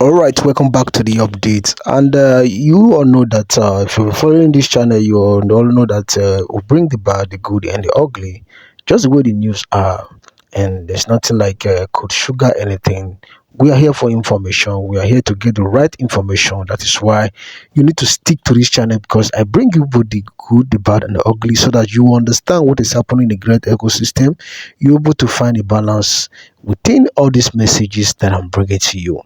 All right, welcome back to the update. And you all know that if you're following this channel, you all know that we bring the bad, the good, and the ugly, just the way the news are. And there's nothing like could sugar anything. We are here for information. We are here to get the right information. That is why you need to stick to this channel because I bring you both the good, the bad, and the ugly so that you understand what is happening in the great ecosystem. You're able to find a balance within all these messages that I'm bringing to you.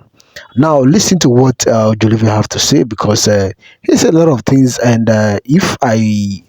Now, listen to what Jolivia have to say because he said a lot of things, and if I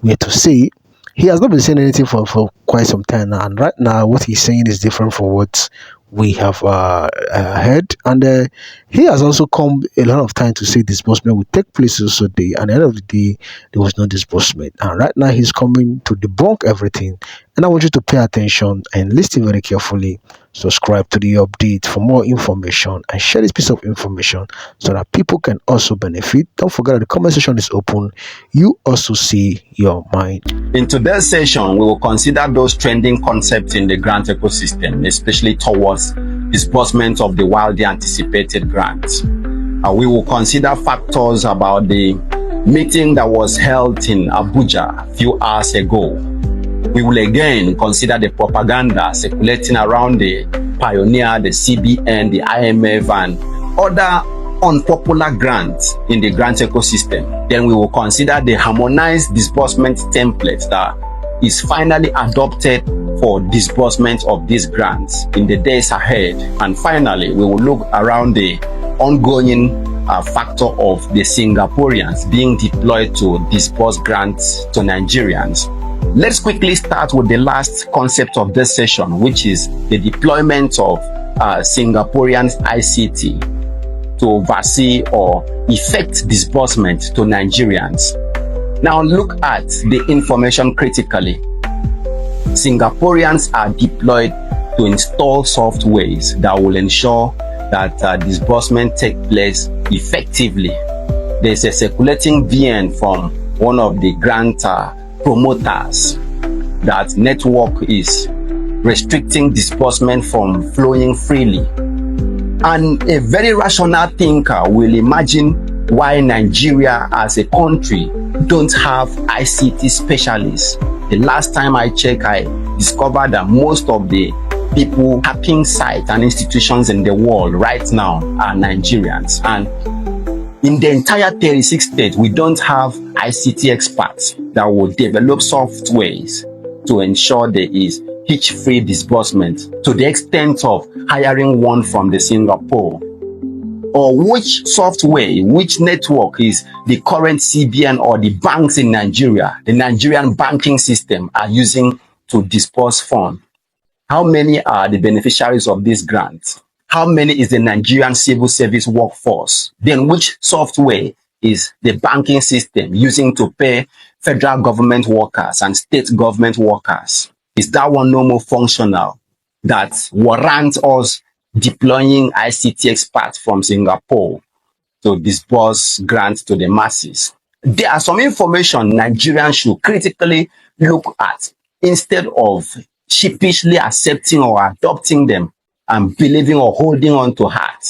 were to say, he has not been saying anything for quite some time now, and right now, what he's saying is different from what we have heard, and he has also come a lot of time to say disbursement will take place also day, and at the end of the day, there was no disbursement, and right now he's coming to debunk everything, and I want you to pay attention and listen very carefully. Subscribe to the update for more information and share this piece of information so that people can also benefit. Don't forget that the comment section is open. You also see your mind. In today's session, we will consider those trending concepts in the grant ecosystem, especially towards disbursement of the wildly anticipated grants. We will consider factors about the meeting that was held in Abuja a few hours ago. We will again consider the propaganda circulating around the Pioneer, the CBN, the IMF, and other unpopular grants in the grant ecosystem. Then we will consider the harmonized disbursement template that is finally adopted for disbursement of these grants in the days ahead. And finally, we will look around the ongoing factor of the Singaporeans being deployed to disburse grants to Nigerians. Let's quickly start with the last concept of this session, which is the deployment of Singaporeans ICT to oversee or effect disbursement to Nigerians. Now look at the information critically. Singaporeans are deployed to install softwares that will ensure that disbursement take place effectively. There's a circulating VN from one of the grant promoters that network is restricting disbursement from flowing freely. And a very rational thinker will imagine why Nigeria as a country don't have ICT specialists. The last time I checked, I discovered that most of the people hacking sites and institutions in the world right now are Nigerians. And in the entire 36 states, we don't have ICT experts that will develop softwares to ensure there is hitch-free disbursement to the extent of hiring one from the Singapore. Or which software, which network is the current CBN or the banks in Nigeria, the Nigerian banking system, are using to disburse funds? How many are the beneficiaries of these grants? How many is the Nigerian civil service workforce? Then which software is the banking system using to pay federal government workers and state government workers? Is that one no more functional that warrants us deploying ICT experts from Singapore to disburse grants to the masses? There are some information Nigerians should critically look at instead of sheepishly accepting or adopting them and believing or holding on to heart.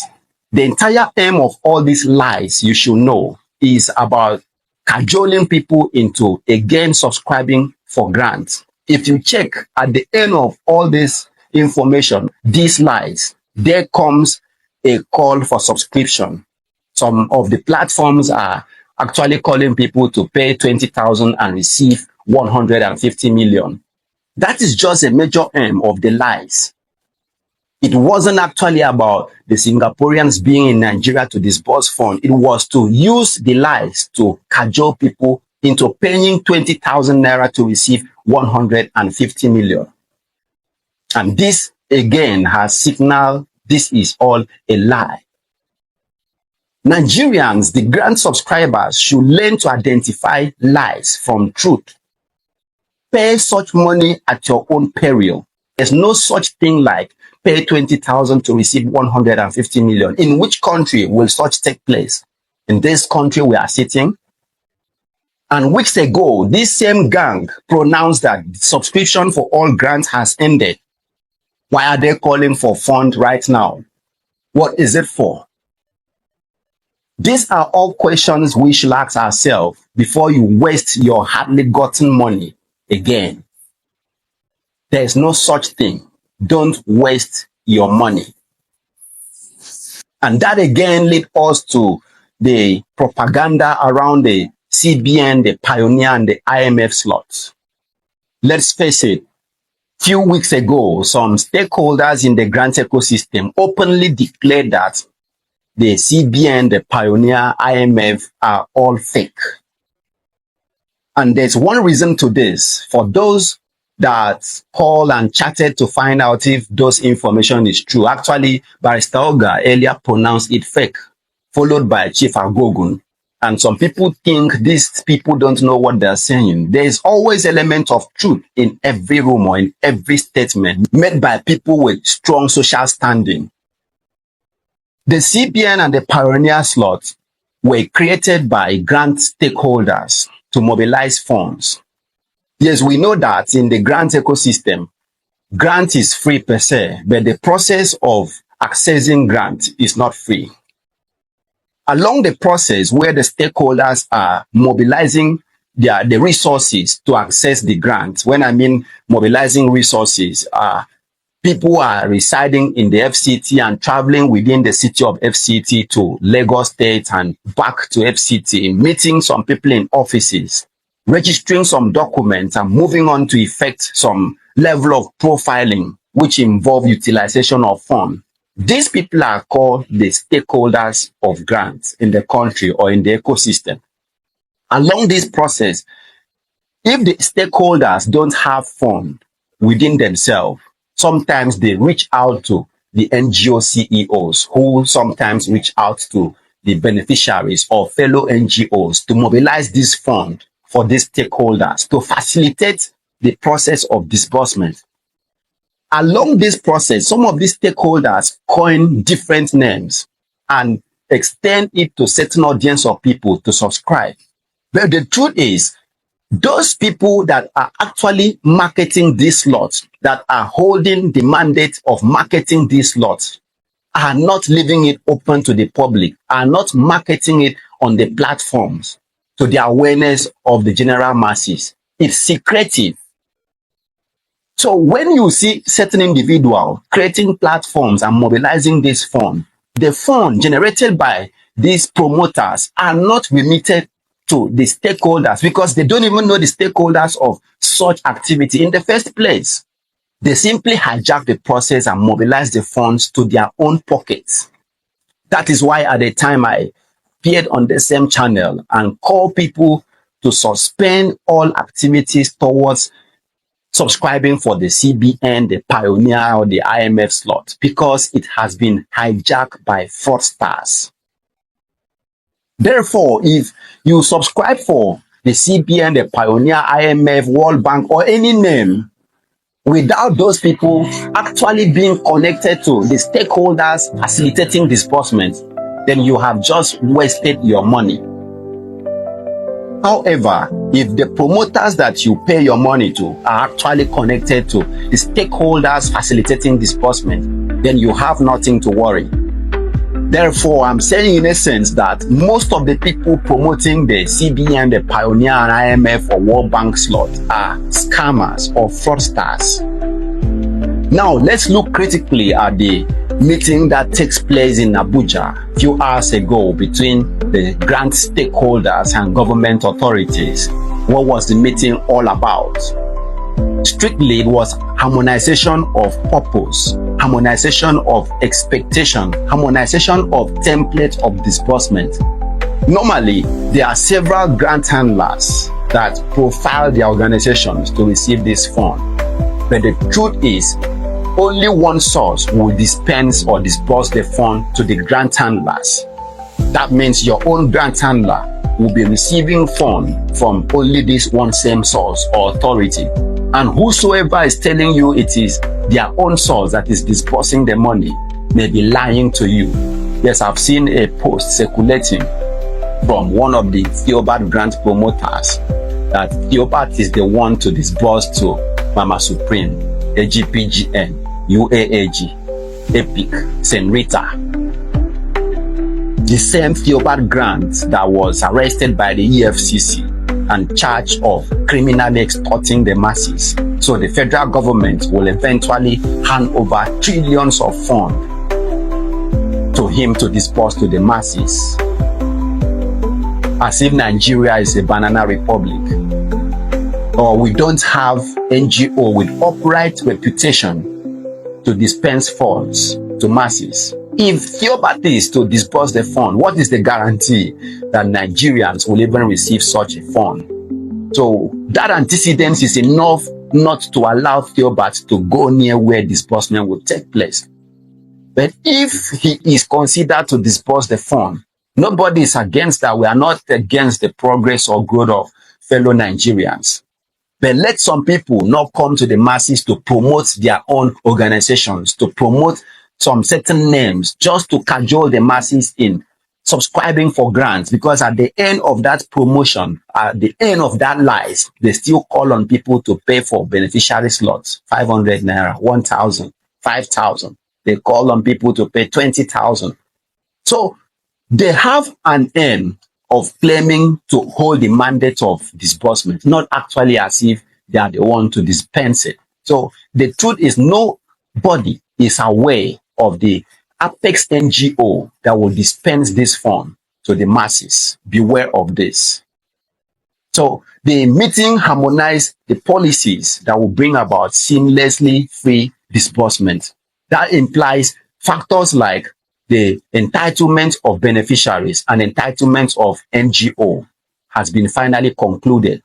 The entire aim of all these lies, you should know, is about cajoling people into again subscribing for grants. If you check at the end of all this information, these lies, there comes a call for subscription. Some of the platforms are actually calling people to pay 20,000 and receive 150 million. That is just a major aim of the lies. It wasn't actually about the Singaporeans being in Nigeria to disburse funds. It was to use the lies to cajole people into paying 20,000 naira to receive 150 million. And this, again, has signaled this is all a lie. Nigerians, the grant subscribers, should learn to identify lies from truth. Pay such money at your own peril. There's no such thing like pay 20,000 to receive 150 million. In which country will such take place? In this country we are sitting. And weeks ago, this same gang pronounced that subscription for all grants has ended. Why are they calling for fund right now? What is it for? These are all questions we should ask ourselves before you waste your hardly gotten money again. There is no such thing. Don't waste your money. And that again leads us to the propaganda around the CBN, the Pioneer, and the IMF slots. Let's face it, few weeks ago, some stakeholders in the grant ecosystem openly declared that the CBN, the Pioneer, IMF are all fake. And there's one reason to this. For those that call and chatted to find out if those information is true, actually, Barrister Oga earlier pronounced it fake, followed by Chief Agogun. And some people think these people don't know what they're saying. There is always element of truth in every room or in every statement made by people with strong social standing. The CBN and the Pioneer slots were created by grant stakeholders to mobilize funds. Yes, we know that in the grant ecosystem, grant is free per se, but the process of accessing grant is not free. Along the process where the stakeholders are mobilizing the resources to access the grant, when I mean mobilizing resources, people are residing in the FCT and traveling within the city of FCT to Lagos State and back to FCT, meeting some people in offices, registering some documents and moving on to effect some level of profiling, which involve utilization of funds. These people are called the stakeholders of grants in the country or in the ecosystem. Along this process, if the stakeholders don't have funds within themselves, sometimes they reach out to the NGO CEOs, who sometimes reach out to the beneficiaries or fellow NGOs to mobilize this fund for these stakeholders to facilitate the process of disbursement. Along this process, some of these stakeholders coin different names and extend it to certain audience of people to subscribe. But the truth is, those people that are actually marketing these slots, that are holding the mandate of marketing these slots, are not leaving it open to the public, are not marketing it on the platforms to the awareness of the general masses. It's secretive. So when you see certain individuals creating platforms and mobilizing this fund, the fund generated by these promoters are not remitted to the stakeholders because they don't even know the stakeholders of such activity in the first place. They simply hijack the process and mobilize the funds to their own pockets. That is why at the time I appeared on the same channel and called people to suspend all activities towards subscribing for the CBN, the Pioneer, or the IMF slot because it has been hijacked by fraudsters. Therefore, if you subscribe for the CBN, the Pioneer, IMF, World Bank, or any name, without those people actually being connected to the stakeholders facilitating disbursement, then you have just wasted your money. However, if the promoters that you pay your money to are actually connected to the stakeholders facilitating disbursement, then you have nothing to worry. Therefore, I'm saying in essence that most of the people promoting the CBN, the Pioneer, and IMF or World Bank slot are scammers or fraudsters. Now, let's look critically at the meeting that takes place in Abuja a few hours ago between the grant stakeholders and government authorities. What was the meeting all about? Strictly, it was harmonization of purpose, harmonization of expectation, harmonization of template of disbursement. Normally, there are several grant handlers that profile their organizations to receive this fund. But the truth is, only one source will dispense or disburse the fund to the grant handlers. That means your own grant handler will be receiving fund from only this one same source or authority. And whosoever is telling you it is their own source that is disbursing the money may be lying to you. Yes, I've seen a post circulating from one of the Theobald grant promoters that Theobald is the one to disburse to Mama Supreme, AGPGN, UAAG, EPIC, St. Rita. the same Theobald Grant that was arrested by the EFCC and charged of criminally extorting the masses. So the federal government will eventually hand over trillions of funds to him to disperse to the masses, as if Nigeria is a banana republic, or we don't have NGO with upright reputation to dispense funds to masses. If Theobald is to disperse the fund, what is the guarantee that Nigerians will even receive such a fund? So that antecedent is enough not to allow Theobald to go near where disbursement will take place. But if he is considered to disperse the fund, nobody is against that. We are not against the progress or growth of fellow Nigerians. But let some people not come to the masses to promote their own organizations, to promote some certain names, just to cajole the masses in subscribing for grants, because at the end of that promotion, at the end of that lies, they still call on people to pay for beneficiary slots, 500 naira, 1,000, 5,000. They call on people to pay 20,000. So they have an aim of claiming to hold the mandate of disbursement, not actually as if they are the one to dispense it. So the truth is, nobody is aware of the Apex NGO that will dispense this fund to the masses. Beware of this. So the meeting harmonized the policies that will bring about seamlessly free disbursement. That implies factors like the entitlement of beneficiaries and entitlement of NGO has been finally concluded.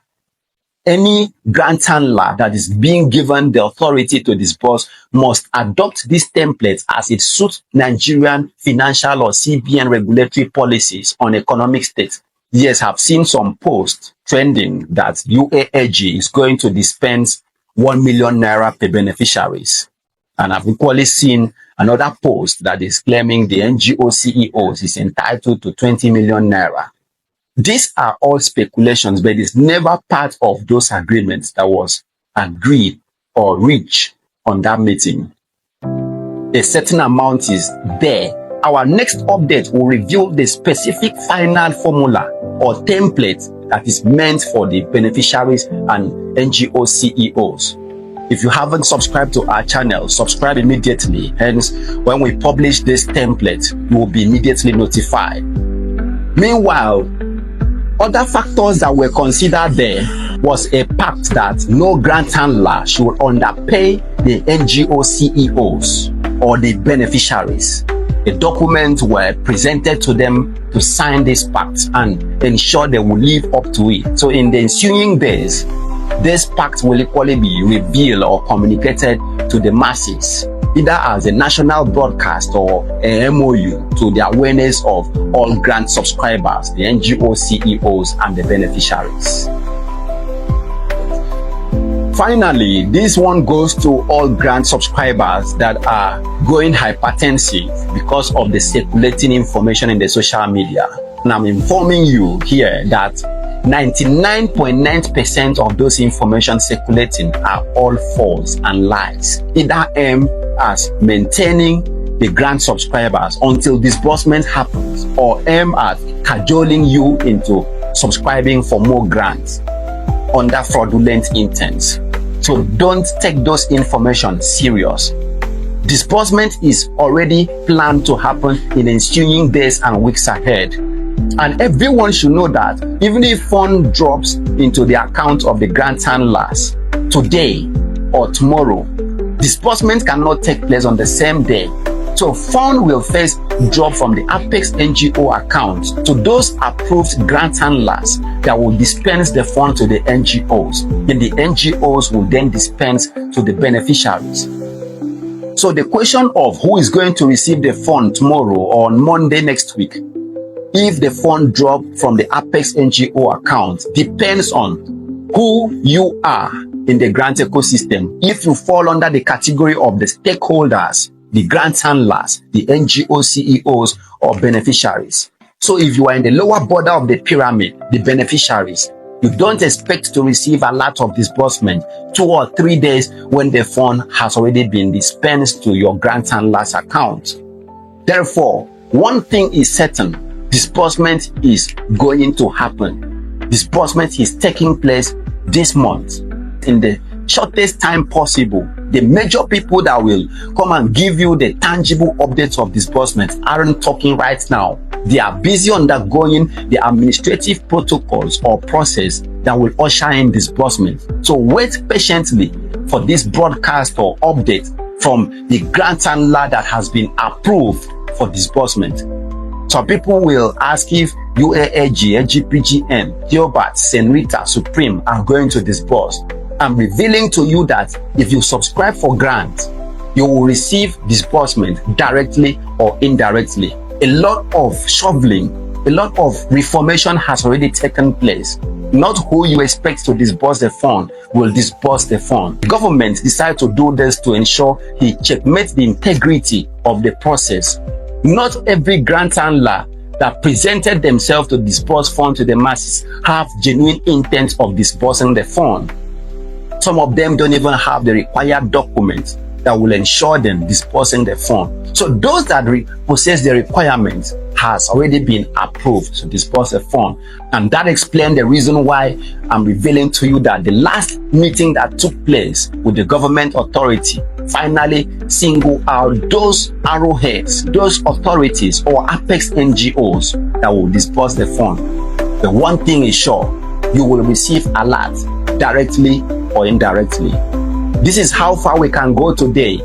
Any grantor that is being given the authority to disburse must adopt this template as it suits Nigerian financial or CBN regulatory policies on economic state. Yes, I've seen some posts trending that UAAG is going to dispense 1 million naira per beneficiaries. And I've equally seen another post that is claiming the NGO CEOs is entitled to 20 million naira. These are all speculations, but it's never part of those agreements that was agreed or reached on that meeting. A certain amount is there. Our next update will reveal the specific final formula or template that is meant for the beneficiaries and NGO CEOs. If you haven't subscribed to our channel, subscribe immediately. Hence, when we publish this template, you will be immediately notified. Meanwhile, other factors that were considered there was a pact that no grant handler should underpay the NGO CEOs or the beneficiaries. The documents were presented to them to sign this pact and ensure they will live up to it. So in the ensuing days, this pact will equally be revealed or communicated to the masses, either as a national broadcast or a MOU to the awareness of all grant subscribers, the NGO CEOs and the beneficiaries. Finally, this one goes to all grant subscribers that are going hypertensive because of the circulating information in the social media. And I'm informing you here that 99.9% of those information circulating are all false and lies, either aimed as maintaining the grant subscribers until disbursement happens, or aimed at cajoling you into subscribing for more grants under fraudulent intents. So don't take those information serious. Disbursement is already planned to happen in ensuing days and weeks ahead. And everyone should know that even if fund drops into the account of the grant handlers today or tomorrow, disbursement cannot take place on the same day. So fund will first drop from the Apex NGO account to those approved grant handlers that will dispense the fund to the NGOs. And the NGOs will then dispense to the beneficiaries. So the question of who is going to receive the fund tomorrow or on Monday next week, if the fund drop from the Apex NGO account, depends on who you are in the grant ecosystem. If you fall under the category of the stakeholders, the grant handlers, the NGO CEOs or beneficiaries. So if you are in the lower border of the pyramid, the beneficiaries, you don't expect to receive a lot of disbursement 2 or 3 days when the fund has already been dispensed to your grant handler's account. Therefore, one thing is certain: disbursement is going to happen. Disbursement is taking place this month in the shortest time possible. The major people that will come and give you the tangible updates of disbursement aren't talking right now. They are busy undergoing the administrative protocols or process that will usher in disbursement. So wait patiently for this broadcast or update from the grant handler that has been approved for disbursement. Some people will ask if UAAG, GPGM, Gilbert, Senrita, Supreme are going to disburse. I'm revealing to you that if you subscribe for grant, you will receive disbursement directly or indirectly. A lot of shoveling, a lot of reformation has already taken place. Not who you expect to disburse the fund will disburse the fund. The government decided to do this to ensure he checkmates the integrity of the process. Not every grant handler that presented themselves to disburse fund to the masses have genuine intent of disbursing the fund. Some of them don't even have the required documents that will ensure them disbursing the fund. So those that possess the requirements has already been approved to disburse the fund. And that explains the reason why I'm revealing to you that the last meeting that took place with the government authority finally singled out those arrowheads, those authorities or apex NGOs that will disburse the fund. The one thing is sure, you will receive alert directly or indirectly. This is how far we can go today.